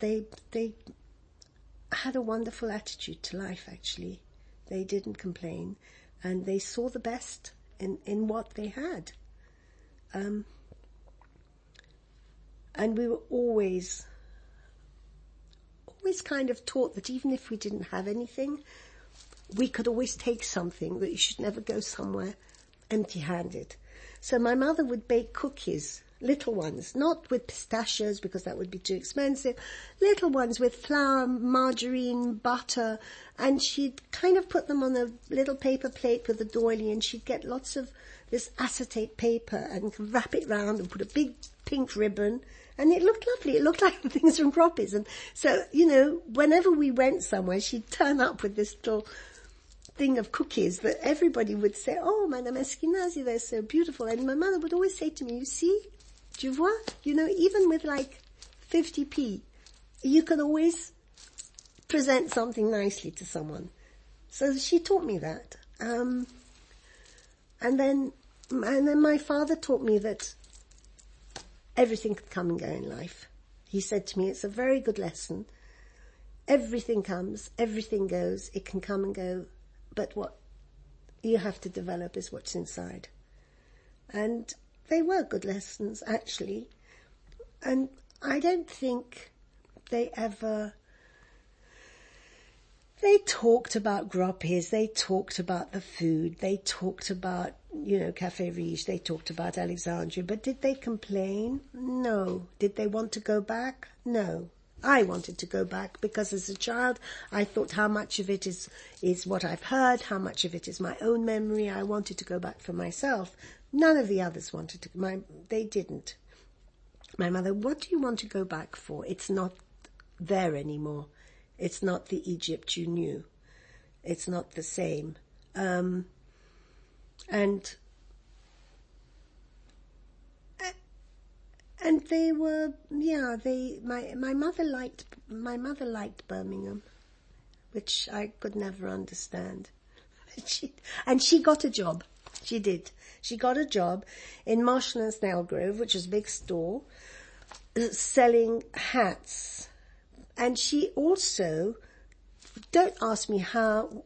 they had a wonderful attitude to life, actually. They didn't complain, and they saw the best in what they had. And we were always kind of taught that even if we didn't have anything, we could always take something, that you should never go somewhere empty-handed. So my mother would bake cookies, little ones, not with pistachios because that would be too expensive, little ones with flour, margarine, butter, and she'd kind of put them on a little paper plate with a doily, and she'd get lots of this acetate paper and wrap it round and put a big pink ribbon, and it looked lovely. It looked like the things from Croppies. And so, whenever we went somewhere, she'd turn up with this little thing of cookies that everybody would say, "Oh, Madame Eskenazi, they're so beautiful." And my mother would always say to me, "You see, tu vois, even with like 50p, you can always present something nicely to someone." So she taught me that. And then my father taught me that everything could come and go in life. He said to me, "It's a very good lesson. Everything comes, everything goes, it can come and go, but what you have to develop is what's inside." And they were good lessons, actually. And I don't think they talked about Groppies, they talked about the food, they talked about, Café Riche, they talked about Alexandria, but did they complain? No. Did they want to go back? No. I wanted to go back because as a child I thought how much of it is what I've heard, how much of it is my own memory. I wanted to go back for myself. None of the others wanted to. They didn't. My mother, "What do you want to go back for? It's not there anymore. It's not the Egypt you knew. It's not the same." And they were, my mother liked Birmingham, which I could never understand. And she got a job. She did. She got a job in Marshall and Snellgrove, which is a big store, selling hats. And she also, don't ask me how,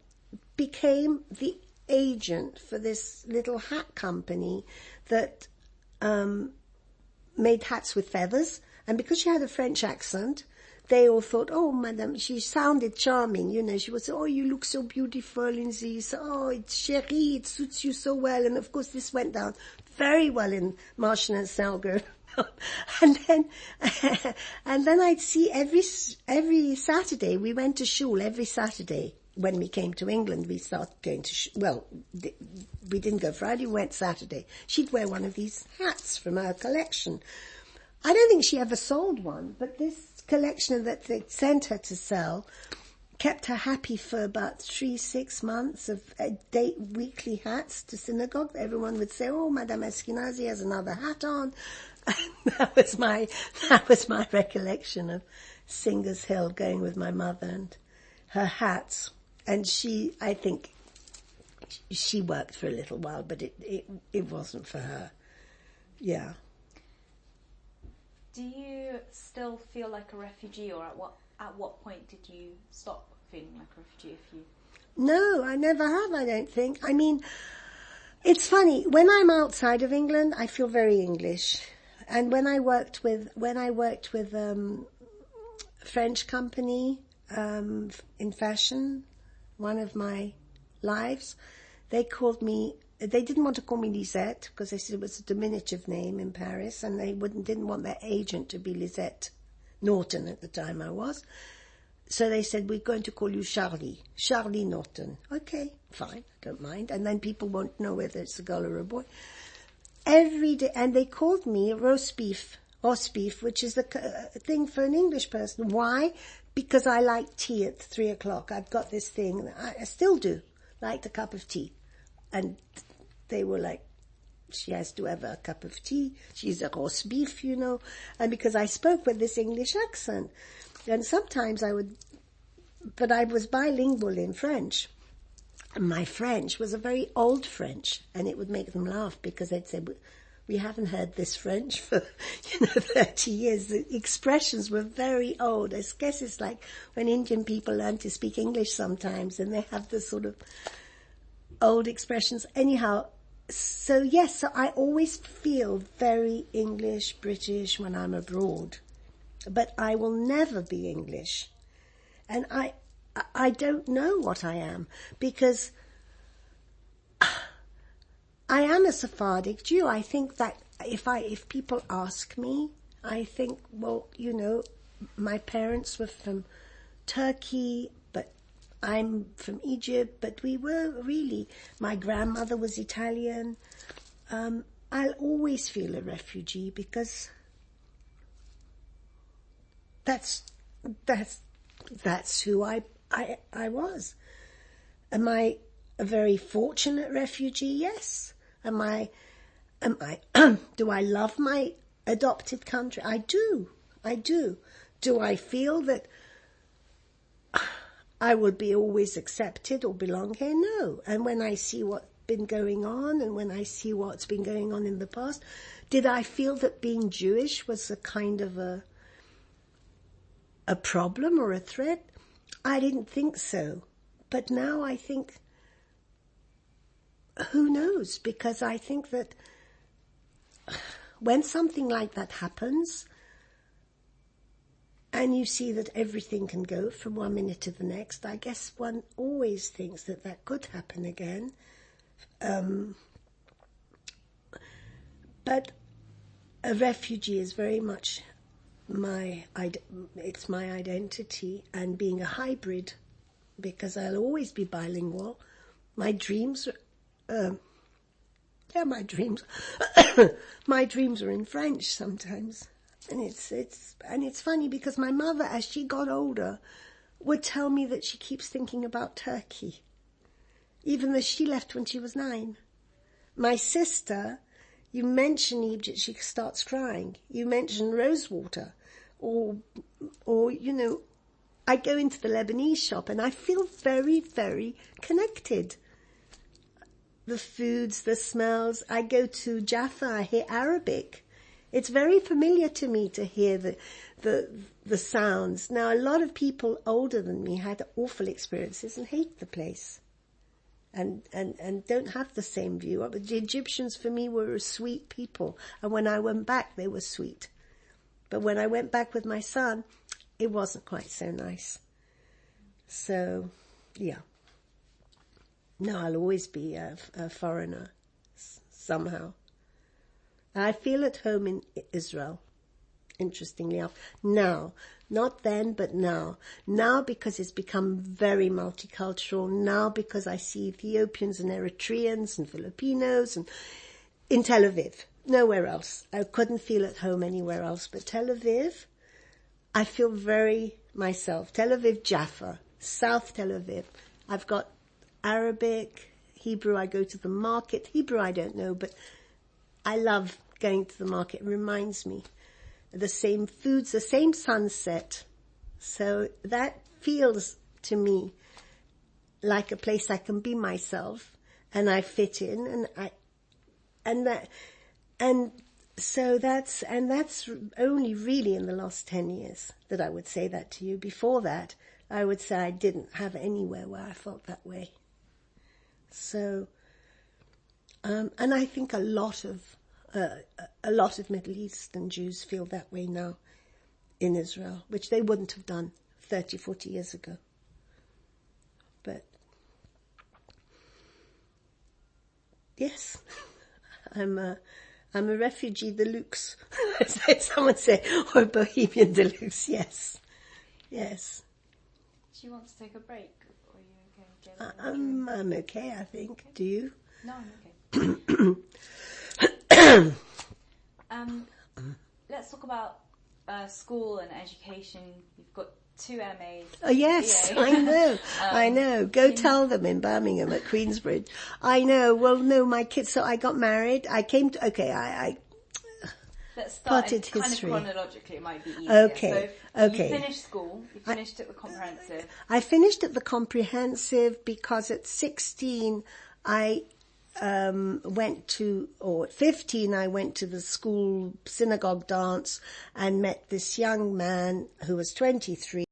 became the agent for this little hat company that made hats with feathers. And because she had a French accent, they all thought, "Oh, madame," she sounded charming, she would say, "Oh, you look so beautiful in this. Oh, it's chérie, it suits you so well." And of course this went down very well in Marshall and Snellgrove. and then I'd see every Saturday, we went to shul every Saturday. When we came to England, we started going to we didn't go Friday, we went Saturday. She'd wear one of these hats from her collection. I don't think she ever sold one, but this collection that they sent her to sell kept her happy for about 3-6 months of weekly hats to synagogue. Everyone would say, "Oh, Madame Eskenazi has another hat on." That was my recollection of Singers Hill, going with my mother and her hats. And I think she worked for a little while, but it wasn't for her. Yeah. Do you still feel like a refugee, or at what point did you stop feeling like a refugee? No, I never have, I don't think. I mean, it's funny, when I'm outside of England, I feel very English. And when I worked with French company in fashion, one of my lives, they didn't want to call me Lisette because they said it was a diminutive name in Paris, and they didn't want their agent to be Lisette Norton at the time I was. So they said, "We're going to call you Charlie Norton." Okay, fine, I don't mind. And then people won't know whether it's a girl or a boy. Every day, and they called me roast beef, which is a thing for an English person. Why? Because I like tea at 3:00. I've got this thing, I still do, liked a cup of tea. And they were like, "She has to have a cup of tea. She's a roast beef, And because I spoke with this English accent. And sometimes I was bilingual in French. And my French was a very old French, and it would make them laugh because they'd say, we haven't heard this French for, 30 years. The expressions were very old. I guess it's like when Indian people learn to speak English sometimes and they have this sort of old expressions. Anyhow, so I always feel very English, British when I'm abroad. But I will never be English. And I don't know what I am, because I am a Sephardic Jew. I think that if people ask me, I think, well, my parents were from Turkey, but I'm from Egypt, but we were really, my grandmother was Italian. I'll always feel a refugee because that's who I was. Am I a very fortunate refugee? Yes. Am I, do I love my adopted country? I do. Do I feel that I would be always accepted or belong here? No. And when I see what's been going on and when I see what's been going on in the past, did I feel that being Jewish was a kind of a problem or a threat? I didn't think so. But now I think, who knows? Because I think that when something like that happens and you see that everything can go from one minute to the next, I guess one always thinks that could happen again. But a refugee is very much it's my identity, and being a hybrid, because I'll always be bilingual. My dreams are my dreams are in French sometimes. And it's funny because my mother, as she got older, would tell me that she keeps thinking about Turkey, even though she left when she was 9. My sister, you mention Egypt, she starts crying. You mention Rosewater, or I go into the Lebanese shop and I feel very, very connected. The foods, the smells. I go to Jaffa, I hear Arabic. It's very familiar to me to hear the sounds. Now, a lot of people older than me had awful experiences and hate the place. And don't have the same view. The Egyptians for me were a sweet people. And when I went back, they were sweet. But when I went back with my son, it wasn't quite so nice. So, yeah. No, I'll always be a foreigner, somehow. I feel at home in Israel, interestingly enough. Now, not then, but now. Now because it's become very multicultural. Now because I see Ethiopians and Eritreans and Filipinos and in Tel Aviv. Nowhere else. I couldn't feel at home anywhere else. But Tel Aviv, I feel very myself. Tel Aviv, Jaffa, South Tel Aviv. I've got Arabic, Hebrew. I go to the market. Hebrew I don't know, but I love going to the market. It reminds me. The same foods, the same sunset. So that feels to me like a place I can be myself and I fit in, so that's only really in the last 10 years that I would say that to you. Before that, I would say I didn't have anywhere where I felt that way. So, and I think a lot of Middle Eastern Jews feel that way now in Israel, which they wouldn't have done 30, 40 years ago. But yes, I'm a refugee deluxe, as someone say, or Bohemian deluxe. Yes. Do you want to take a break? Or are you okay? I'm okay, I think. Okay. Do you? No, I'm okay. Let's talk about school and education. You've got 2 MAs. Oh, yes, I know. Go tell them in Birmingham at Queensbridge. I know. Well, no, my kids, so I got married. I came to, I Let's start potted kind history. of chronologically, it might be easier. Okay. You finished school, you finished at the comprehensive. I finished at the comprehensive because at 16, at 15, I went to the school synagogue dance and met this young man who was 23.